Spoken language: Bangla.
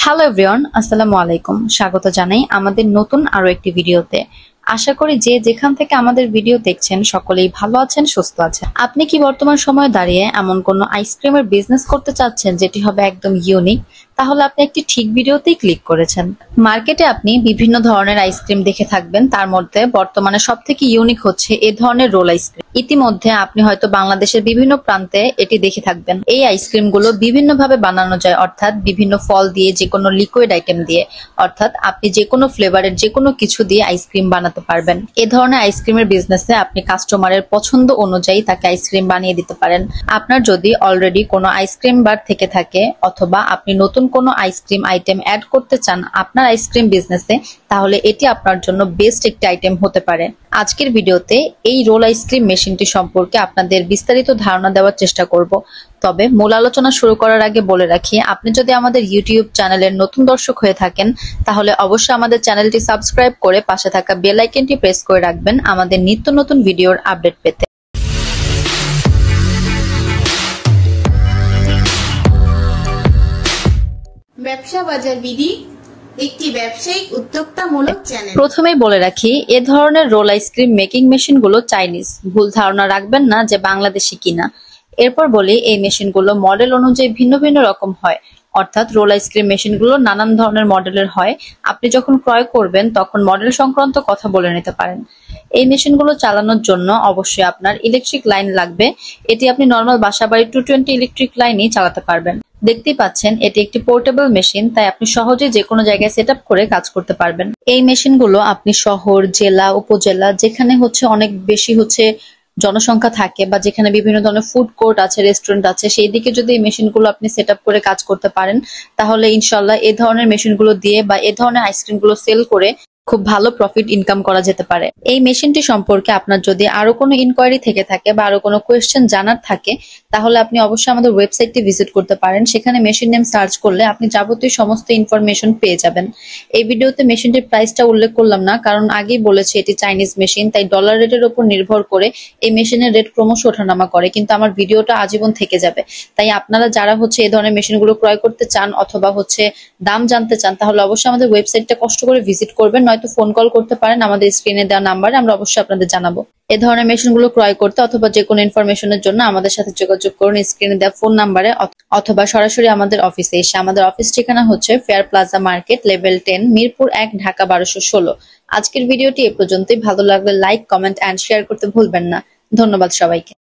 হ্যালো এভরিওয়ান, আসসালামু আলাইকুম। স্বাগত জানাই আমাদের নতুন আরো একটি ভিডিওতে। আশা করি যে যেখান থেকে আমাদের ভিডিও দেখছেন সকলেই ভালো আছেন, সুস্থ আছেন। আপনি কি বর্তমান সময়ে দাঁড়িয়ে এমন কোনো আইসক্রিমের বিজনেস করতে চাচ্ছেন যেটি হবে একদম ইউনিক? তাহলে আপনি একটি ঠিক ভিডিওতেই ক্লিক করেছেন। মার্কেটে আপনি বিভিন্ন ধরনের আইসক্রিম দেখে থাকবেন, তার মধ্যে বর্তমানে সবথেকে ইউনিক হচ্ছে এই ধরনের রোল আইসক্রিম। ইতিমধ্যে আপনি হয়তো বাংলাদেশের বিভিন্ন প্রান্তে এটি দেখে থাকবেন। এই আইসক্রিমগুলো বিভিন্নভাবে বানানো যায়, অর্থাৎ বিভিন্ন ফল দিয়ে, যে কোনো লিকুইড আইটেম দিয়ে, অর্থাৎ আপনি যে কোনো ফ্লেভারের যে কোনো কিছু দিয়ে আইসক্রিম বানাতে পারবেন। এ ধরনের আইসক্রিমের বিজনেসে আপনি কাস্টমারের পছন্দ অনুযায়ী তাকে আইসক্রিম বানিয়ে দিতে পারেন। আপনার যদি অলরেডি কোনো আইসক্রিম বার থেকে থাকে অথবা আপনি নতুন কোনো আইসক্রিম আইটেম অ্যাড করতে চান আপনার আইসক্রিম বিজনেসে, তাহলে এটি আপনার জন্য বেস্ট একটি আইটেম হতে পারে। আজকের ভিডিওতে এই রোল আইসক্রিম মেশিনটি সম্পর্কে আপনাদের বিস্তারিত ধারণা দেওয়ার চেষ্টা করব। তবে মূল আলোচনা শুরু করার আগে বলে রাখি, আপনি যদি আমাদের ইউটিউব চ্যানেলের নতুন দর্শক হয়ে থাকেন তাহলে অবশ্যই আমাদের চ্যানেলটি সাবস্ক্রাইব করে পাশে থাকা বেল আইকনটি প্রেস করে রাখবেন আমাদের নিত্য নতুন ভিডিওর আপডেট পেতে। ব্যবসা বাজার বিডি একটি ব্যবসায়িক উদ্যোক্তামূলক চ্যানেল। প্রথমেই বলে রাখি, এ ধরনের রোল আইসক্রিম মেকিং মেশিনগুলো চাইনিজ, ভুল ধারণা রাখবেন না যে বাংলাদেশি কিনা। এরপর বলি, এই মেশিনগুলো মডেল অনুযায়ী ভিন্ন ভিন্ন রকম হয়, অর্থাৎ রোল আইসক্রিম মেশিনগুলো নানান ধরনের মডেলের হয়। আপনি যখন ক্রয় করবেন তখন মডেল সংক্রান্ত কথা বলে নিতে পারেন। এই মেশিনগুলো চালানোর জন্য অবশ্যই আপনার ইলেকট্রিক লাইন লাগবে। এটি আপনি নর্মাল বাসাবাড়ির 220 ইলেকট্রিক লাইনই চালাতে পারবেন। দেখতেই পাচ্ছেন এটি একটি পোর্টেবল মেশিন, তাই আপনি সহজে যে কোনো জায়গায় সেট করে কাজ করতে পারবেন। এই মেশিনগুলো আপনি শহর, জেলা, উপজেলা যেখানে অনেক বেশি জনসংখ্যা থাকে বা যেখানে বিভিন্ন ধরনের ফুড কোর্ট আছে, রেস্টুরেন্ট আছে, সেই দিকে যদি এই মেশিনগুলো আপনি সেট করে কাজ করতে পারেন তাহলে ইনশাল্লাহ এই ধরনের মেশিনগুলো দিয়ে বা এই ধরনের আইসক্রিমগুলো সেল করে খুব ভালো প্রফিট ইনকাম করা যেতে পারে। এই মেশিনটি সম্পর্কে আপনার যদি আরো কোনো ইনকোয়ারি থেকে থাকে বা আরো কোনো কোয়েশ্চেন জানার থাকে তাহলে আপনি অবশ্যই আমাদের ওয়েবসাইটটি ভিজিট করতে পারেন। সেখানে মেশিন নেম সার্চ করলে আপনি যাবতীয় সমস্ত ইনফরমেশন পেয়ে যাবেন। এই ভিডিওতে মেশিনটির প্রাইসটা উল্লেখ করলাম না, কারণ আগেই বলেছি এটি চাইনিজ মেশিন, তাই ডলার রেটের উপর নির্ভর করে এই মেশিনের রেট ক্রমশ ওঠানামা করে, কিন্তু আমার ভিডিওটা আজীবন থেকে যাবে। তাই আপনারা যারা এই ধরনের মেশিনগুলো ক্রয় করতে চান অথবা দাম জানতে চান তাহলে অবশ্যই আমাদের ওয়েবসাইটটা কষ্ট করে ভিজিট করবেন, নয়তো ফোন কল করতে পারেন আমাদের স্ক্রিনে দেওয়া নাম্বারে, আমরা অবশ্যই আপনাদের জানাবো। এই ধরনের মেশিনগুলো ক্রয় করতে অথবা যে কোনো ইনফরমেশনের জন্য আমাদের সাথে যোগাযোগ করুন স্ক্রিনে দেওয়া ফোন নাম্বারে অথবা সরাসরি আমাদের অফিসে এসে। আমাদের অফিস ঠিকানা হচ্ছে fair plaza market, level 10, Mirpur 1, Dhaka 1216। আজকের ভিডিওটি এ পর্যন্তই। ভালো লাগলে লাইক, কমেন্ট এন্ড শেয়ার করতে ভুলবেন না। ধন্যবাদ সবাইকে।